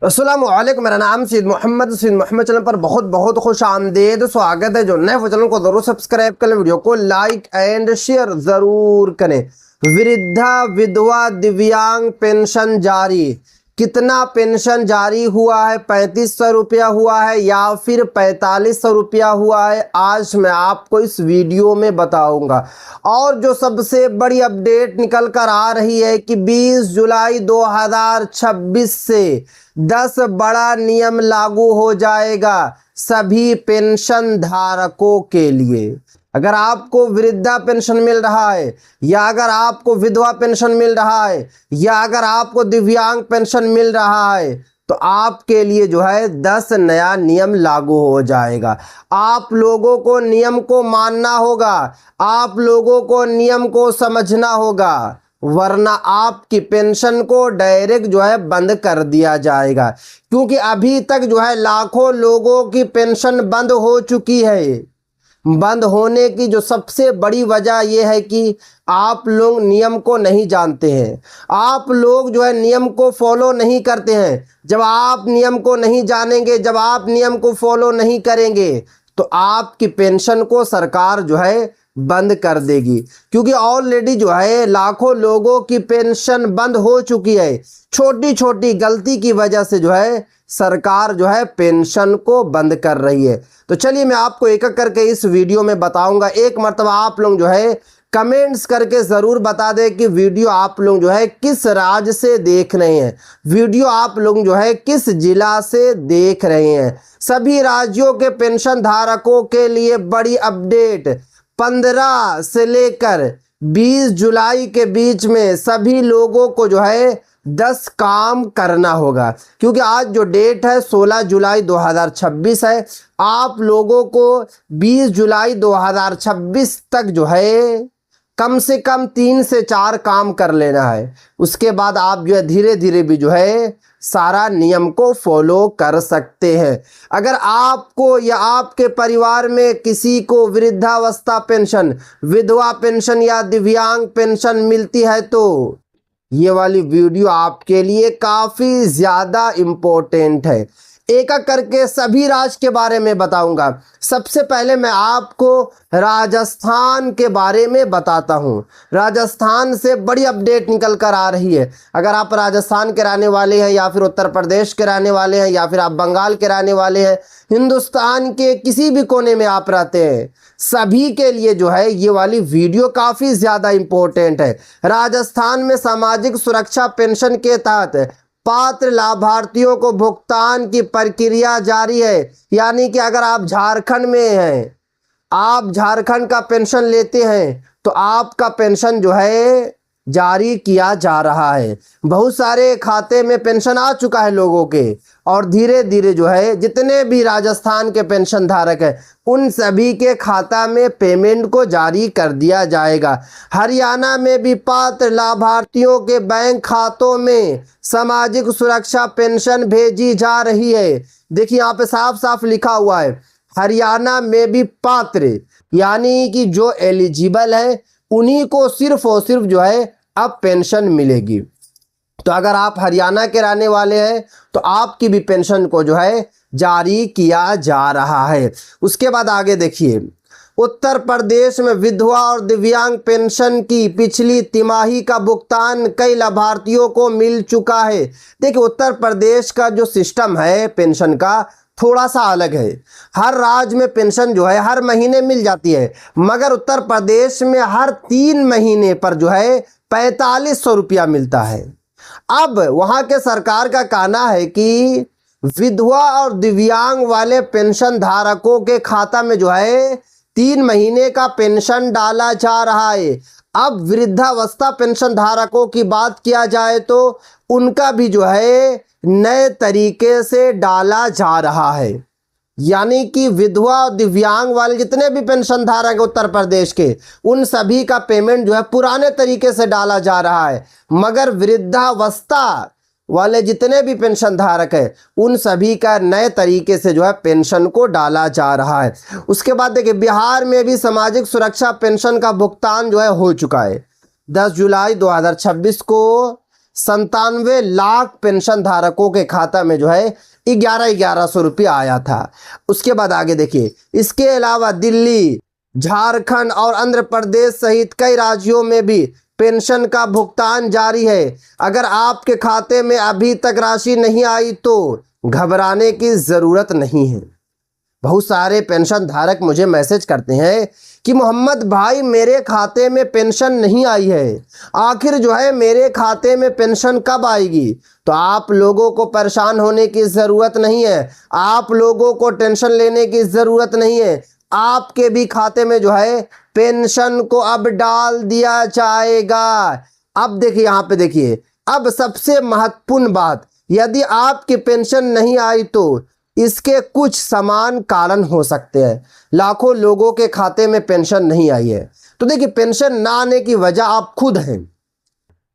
अस्सलामुअलैकुम, मेरा नाम सैयद मोहम्मद चैनल पर बहुत बहुत खुश आमदेद स्वागत है। जो नए वो चैनल को जरूर सब्सक्राइब करें, वीडियो को लाइक एंड शेयर जरूर करें। वृद्धा विधवा दिव्यांग पेंशन जारी, कितना पेंशन जारी हुआ है? 3500 रुपया हुआ है या फिर 4500 रुपया हुआ है? आज मैं आपको इस वीडियो में बताऊंगा। और जो सबसे बड़ी अपडेट निकल कर आ रही है कि 20 जुलाई 2026 से 10 बड़ा नियम लागू हो जाएगा सभी पेंशन धारकों के लिए। अगर आपको वृद्धा पेंशन मिल रहा है या अगर आपको विधवा पेंशन मिल रहा है या अगर आपको दिव्यांग पेंशन मिल रहा है तो आपके लिए जो है 10 नया नियम लागू हो जाएगा। आप लोगों को नियम को मानना होगा, आप लोगों को नियम को समझना होगा, वरना आपकी पेंशन को डायरेक्ट जो है बंद कर दिया जाएगा। क्योंकि अभी तक जो है लाखों लोगों की पेंशन बंद हो चुकी है। बंद होने की जो सबसे बड़ी वजह यह है कि आप लोग नियम को नहीं जानते हैं, आप लोग जो है नियम को फॉलो नहीं करते हैं। जब आप नियम को नहीं जानेंगे, जब आप नियम को फॉलो नहीं करेंगे तो आपकी पेंशन को सरकार जो है बंद कर देगी। क्योंकि ऑलरेडी जो है लाखों लोगों की पेंशन बंद हो चुकी है। छोटी छोटी गलती की वजह से जो है सरकार जो है पेंशन को बंद कर रही है। तो चलिए मैं आपको एक एक करके इस वीडियो में बताऊंगा। एक मर्तबा आप लोग जो है कमेंट्स करके ज़रूर बता दें कि वीडियो आप लोग जो है किस राज्य से देख रहे हैं, वीडियो आप लोग जो है किस जिला से देख रहे हैं। सभी राज्यों के पेंशन धारकों के लिए बड़ी अपडेट। 15 से लेकर 20 जुलाई के बीच में सभी लोगों को जो है 10 काम करना होगा। क्योंकि आज जो डेट है 16 जुलाई 2026 है। आप लोगों को 20 जुलाई 2026 तक जो है कम से कम 3 से 4 काम कर लेना है। उसके बाद आप जो है धीरे धीरे भी जो है सारा नियम को फॉलो कर सकते हैं। अगर आपको या आपके परिवार में किसी को वृद्धावस्था पेंशन, विधवा पेंशन या दिव्यांग पेंशन मिलती है तो ये वाली वीडियो आपके लिए काफ़ी ज़्यादा इम्पोर्टेंट है। एक एक करके सभी राज्य के बारे में बताऊंगा। सबसे पहले मैं आपको राजस्थान के बारे में बताता हूं। राजस्थान से बड़ी अपडेट निकल कर आ रही है। अगर आप राजस्थान के रहने वाले हैं या फिर उत्तर प्रदेश के रहने वाले हैं या फिर आप बंगाल के रहने वाले हैं, हिंदुस्तान के किसी भी कोने में आप रहते हैं, सभी के लिए जो है ये वाली वीडियो काफ़ी ज़्यादा इम्पोर्टेंट है। राजस्थान में सामाजिक सुरक्षा पेंशन के तहत पात्र लाभार्थियों को भुगतान की प्रक्रिया जारी है। यानी कि अगर आप झारखंड में हैं, आप झारखंड का पेंशन लेते हैं तो आपका पेंशन जो है जारी किया जा रहा है। बहुत सारे खाते में पेंशन आ चुका है लोगों के और धीरे धीरे जो है जितने भी राजस्थान के पेंशन धारक हैं उन सभी के खाता में पेमेंट को जारी कर दिया जाएगा। हरियाणा में भी पात्र लाभार्थियों के बैंक खातों में सामाजिक सुरक्षा पेंशन भेजी जा रही है। देखिए यहाँ पे साफ साफ लिखा हुआ है हरियाणा में भी पात्र, यानी कि जो एलिजिबल है उन्हीं को सिर्फ और सिर्फ जो है अब पेंशन मिलेगी। तो अगर आप हरियाणा के रहने वाले हैं तो आपकी भी पेंशन को जो है जारी किया जा रहा है। उसके बाद आगे देखिए, उत्तर प्रदेश में विधवा और दिव्यांग पेंशन की पिछली तिमाही का भुगतान कई लाभार्थियों को मिल चुका है। देखिए उत्तर प्रदेश का जो सिस्टम है पेंशन का थोड़ा सा अलग है। हर राज्य में पेंशन जो है हर महीने मिल जाती है, मगर उत्तर प्रदेश में हर 3 महीने पर जो है 4500 रुपया मिलता है। अब वहाँ के सरकार का कहना है कि विधवा और दिव्यांग वाले पेंशन धारकों के खाता में जो है 3 महीने का पेंशन डाला जा रहा है। अब वृद्धावस्था पेंशन धारकों की बात किया जाए तो उनका भी जो है नए तरीके से डाला जा रहा है। यानी कि विधवा और दिव्यांग वाले जितने भी पेंशन धारक उत्तर प्रदेश के उन सभी का पेमेंट जो है पुराने तरीके से डाला जा रहा है, मगर वृद्धावस्था वाले जितने भी पेंशन धारक है उन सभी का नए तरीके से जो है पेंशन को डाला जा रहा है। उसके बाद देखिए बिहार में भी सामाजिक सुरक्षा पेंशन का भुगतान जो है हो चुका है। 10 जुलाई 2026 को 97 लाख पेंशन धारकों के खाता में जो है 1100 रुपया आया था। उसके बाद आगे देखिए, इसके अलावा दिल्ली, झारखंड और आंध्र प्रदेश सहित कई राज्यों में भी पेंशन का भुगतान जारी है। अगर आपके खाते में अभी तक राशि नहीं आई तो घबराने की ज़रूरत नहीं है। बहुत सारे पेंशन धारक मुझे मैसेज करते हैं कि मोहम्मद भाई मेरे खाते में पेंशन नहीं आई है, आखिर जो है मेरे खाते में पेंशन कब आएगी। तो आप लोगों को परेशान होने की ज़रूरत नहीं है, आप लोगों को टेंशन लेने की ज़रूरत नहीं है। आपके भी खाते में जो है पेंशन को अब डाल दिया जाएगा। अब देखिए, यहाँ पे देखिए, अब सबसे महत्वपूर्ण बात, यदि आपकी पेंशन नहीं आई तो इसके कुछ समान कारण हो सकते हैं। लाखों लोगों के खाते में पेंशन नहीं आई है, तो देखिए पेंशन ना आने की वजह आप खुद हैं,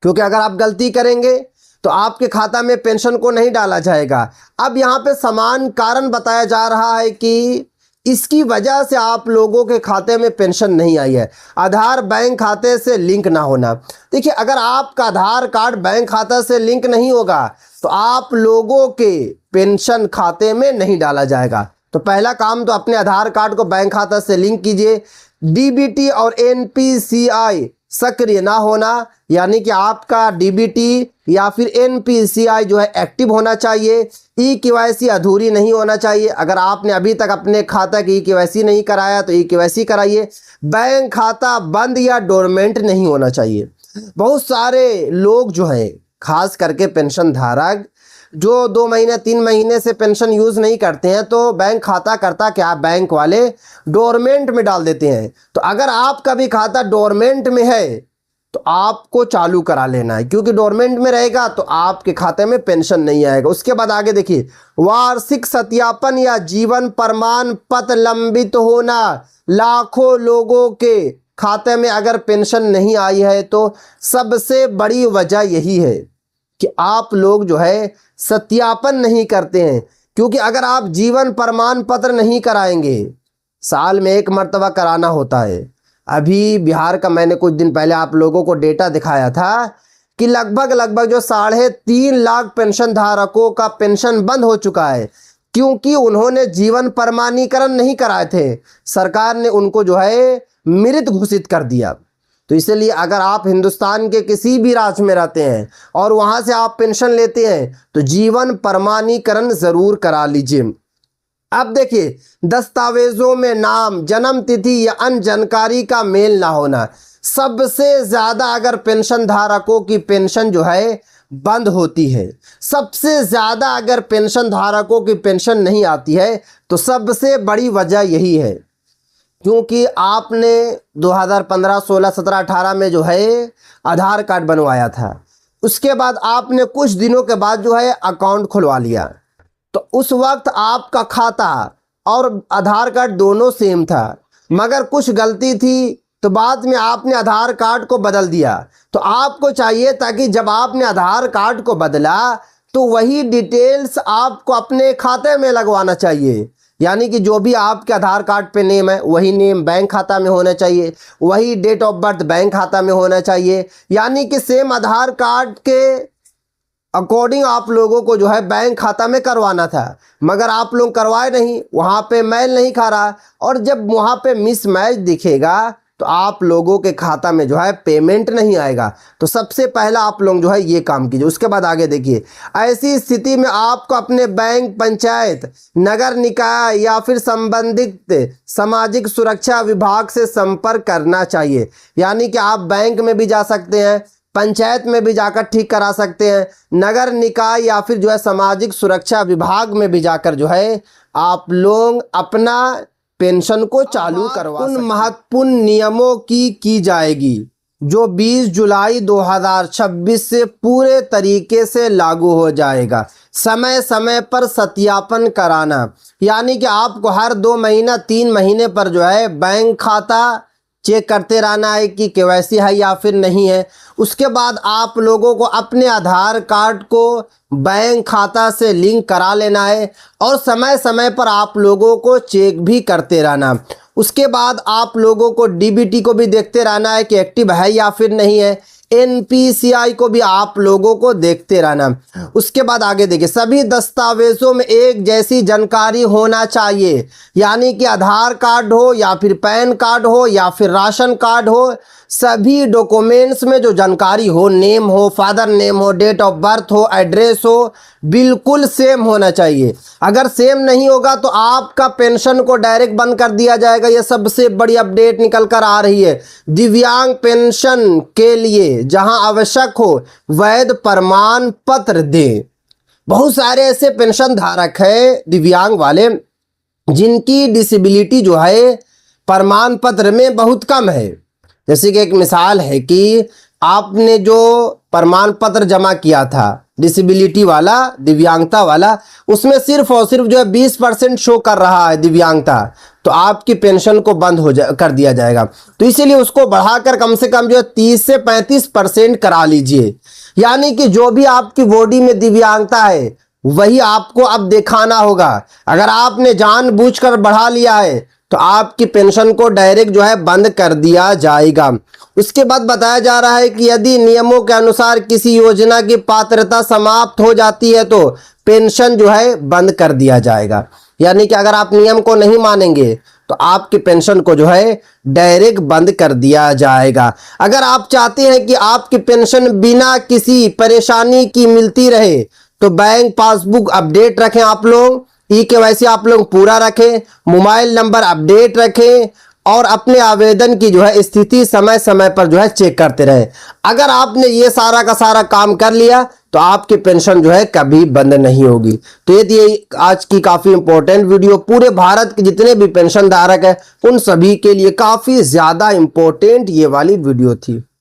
क्योंकि अगर आप गलती करेंगे तो आपके खाता में पेंशन को नहीं डाला जाएगा। अब यहाँ पे समान कारण बताया जा रहा है कि इसकी वजह से आप लोगों के खाते में पेंशन नहीं आई है। आधार बैंक खाते से लिंक ना होना। देखिए, अगर आपका आधार कार्ड बैंक खाता से लिंक नहीं होगा तो आप लोगों के पेंशन खाते में नहीं डाला जाएगा। तो पहला काम तो अपने आधार कार्ड को बैंक खाता से लिंक कीजिए। डीबीटी और एनपीसीआई सक्रिय ना होना, यानी कि आपका डीबीटी या फिर एनपीसीआई जो है एक्टिव होना चाहिए। ई-केवाईसी अधूरी नहीं होना चाहिए। अगर आपने अभी तक अपने खाता की ई-केवाईसी नहीं कराया तो ई-केवाईसी कराइए। बैंक खाता बंद या डोरमेंट नहीं होना चाहिए। बहुत सारे लोग जो हैं, खास करके पेंशन धारक जो 2 महीने 3 महीने से पेंशन यूज़ नहीं करते हैं, तो बैंक खाता करता क्या, बैंक वाले डोरमेंट में डाल देते हैं। तो अगर आपका भी खाता डोरमेंट में है तो आपको चालू करा लेना है, क्योंकि डोरमेंट में रहेगा तो आपके खाते में पेंशन नहीं आएगा। उसके बाद आगे देखिए, वार्षिक सत्यापन या जीवन प्रमाण पत्र लंबित होना। लाखों लोगों के खाते में अगर पेंशन नहीं आई है तो सबसे बड़ी वजह यही है कि आप लोग जो है सत्यापन नहीं करते हैं। क्योंकि अगर आप जीवन प्रमाण पत्र नहीं कराएंगे, साल में 1 मर्तबा कराना होता है। अभी बिहार का मैंने कुछ दिन पहले आप लोगों को डेटा दिखाया था कि लगभग जो 3.5 लाख पेंशन धारकों का पेंशन बंद हो चुका है, क्योंकि उन्होंने जीवन प्रमाणीकरण नहीं कराए थे। सरकार ने उनको जो है मृत घोषित कर दिया। तो इसलिए अगर आप हिंदुस्तान के किसी भी राज्य में रहते हैं और वहां से आप पेंशन लेते हैं तो जीवन प्रमाणीकरण जरूर करा लीजिए। अब देखिए, दस्तावेजों में नाम, जन्म तिथि या अन्य जानकारी का मेल ना होना। सबसे ज़्यादा अगर पेंशन धारकों की पेंशन जो है बंद होती है, सबसे ज़्यादा अगर पेंशन धारकों की पेंशन नहीं आती है तो सबसे बड़ी वजह यही है, क्योंकि आपने 2015, 16, 17, 18 में जो है आधार कार्ड बनवाया था। उसके बाद आपने कुछ दिनों के बाद जो है अकाउंट खुलवा लिया, तो उस वक्त आपका खाता और आधार कार्ड दोनों सेम था, मगर कुछ गलती थी तो बाद में आपने आधार कार्ड को बदल दिया। तो आपको चाहिए ताकि जब आपने आधार कार्ड को बदला तो वही डिटेल्स आपको अपने खाते में लगवाना चाहिए। यानी कि जो भी आपके आधार कार्ड पे नेम है वही नेम बैंक खाता में होना चाहिए, वही डेट ऑफ बर्थ बैंक खाता में होना चाहिए। यानी कि सेम आधार कार्ड के अकॉर्डिंग आप लोगों को जो है बैंक खाता में करवाना था, मगर आप लोग करवाए नहीं, वहाँ पे मैल नहीं खा रहा। और जब वहाँ पे मिसमैच दिखेगा तो आप लोगों के खाता में जो है पेमेंट नहीं आएगा। तो सबसे पहला आप लोग जो है ये काम कीजिए। उसके बाद आगे देखिए, ऐसी स्थिति में आपको अपने बैंक, पंचायत, नगर निकाय या फिर संबंधित सामाजिक सुरक्षा विभाग से संपर्क करना चाहिए। यानी कि आप बैंक में भी जा सकते हैं, पंचायत में भी जाकर ठीक करा सकते हैं, नगर निकाय या फिर जो है सामाजिक सुरक्षा विभाग में भी जाकर जो है आप लोग अपना पेंशन को चालू करवा सकते हैं। उन महत्वपूर्ण नियमों की जाएगी जो 20 जुलाई 2026 से पूरे तरीके से लागू हो जाएगा। समय समय पर सत्यापन कराना, यानी कि आपको हर 2 महीना 3 महीने पर जो है बैंक खाता चेक करते रहना है कि केवाईसी है या फिर नहीं है। उसके बाद आप लोगों को अपने आधार कार्ड को बैंक खाता से लिंक करा लेना है और समय समय पर आप लोगों को चेक भी करते रहना। उसके बाद आप लोगों को डीबीटी को भी देखते रहना है कि एक्टिव है या फिर नहीं है। एनपीसीआई को भी आप लोगों को देखते रहना। उसके बाद आगे देखिए, सभी दस्तावेजों में एक जैसी जानकारी होना चाहिए, यानी कि आधार कार्ड हो या फिर पैन कार्ड हो या फिर राशन कार्ड हो, सभी डॉक्यूमेंट्स में जो जानकारी हो, नेम हो, फादर नेम हो, डेट ऑफ बर्थ हो, एड्रेस हो, बिल्कुल सेम होना चाहिए। अगर सेम नहीं होगा तो आपका पेंशन को डायरेक्ट बंद कर दिया जाएगा। यह सबसे बड़ी अपडेट निकल कर आ रही है। दिव्यांग पेंशन के लिए जहां आवश्यक हो वैध प्रमाण पत्र दें। बहुत सारे ऐसे पेंशन धारक है दिव्यांग वाले जिनकी डिसेबिलिटी जो है प्रमाण पत्र में बहुत कम है। जैसे कि एक मिसाल है कि आपने जो प्रमाण पत्र जमा किया था डिसेबिलिटी वाला, दिव्यांगता वाला, उसमें सिर्फ और सिर्फ जो है 20% शो कर रहा है दिव्यांगता, तो आपकी पेंशन को बंद कर दिया जाएगा। तो इसीलिए उसको बढ़ाकर कम से कम जो है 30 से 35% करा लीजिए। यानी कि जो भी आपकी बॉडी में दिव्यांगता है वही आपको अब दिखाना होगा। अगर आपने जानबूझकर बढ़ा लिया है तो आपकी पेंशन को डायरेक्ट जो है बंद कर दिया जाएगा। उसके बाद बताया जा रहा है कि यदि नियमों के अनुसार किसी योजना की पात्रता समाप्त हो जाती है तो पेंशन जो है बंद कर दिया जाएगा। यानी कि अगर आप नियम को नहीं मानेंगे तो आपकी पेंशन को जो है डायरेक्ट बंद कर दिया जाएगा। अगर आप चाहते हैं कि आपकी पेंशन बिना किसी परेशानी की मिलती रहे तो बैंक पासबुक अपडेट रखें, आप लोग ई-केवाईसी आप लोग पूरा रखें, मोबाइल नंबर अपडेट रखें और अपने आवेदन की जो है स्थिति समय समय पर जो है चेक करते रहे। अगर आपने ये सारा का सारा काम कर लिया तो आपकी पेंशन जो है कभी बंद नहीं होगी। तो ये थी आज की काफ़ी इंपॉर्टेंट वीडियो। पूरे भारत के जितने भी पेंशन धारक है उन सभी के लिए काफ़ी ज़्यादा इंपॉर्टेंट ये वाली वीडियो थी।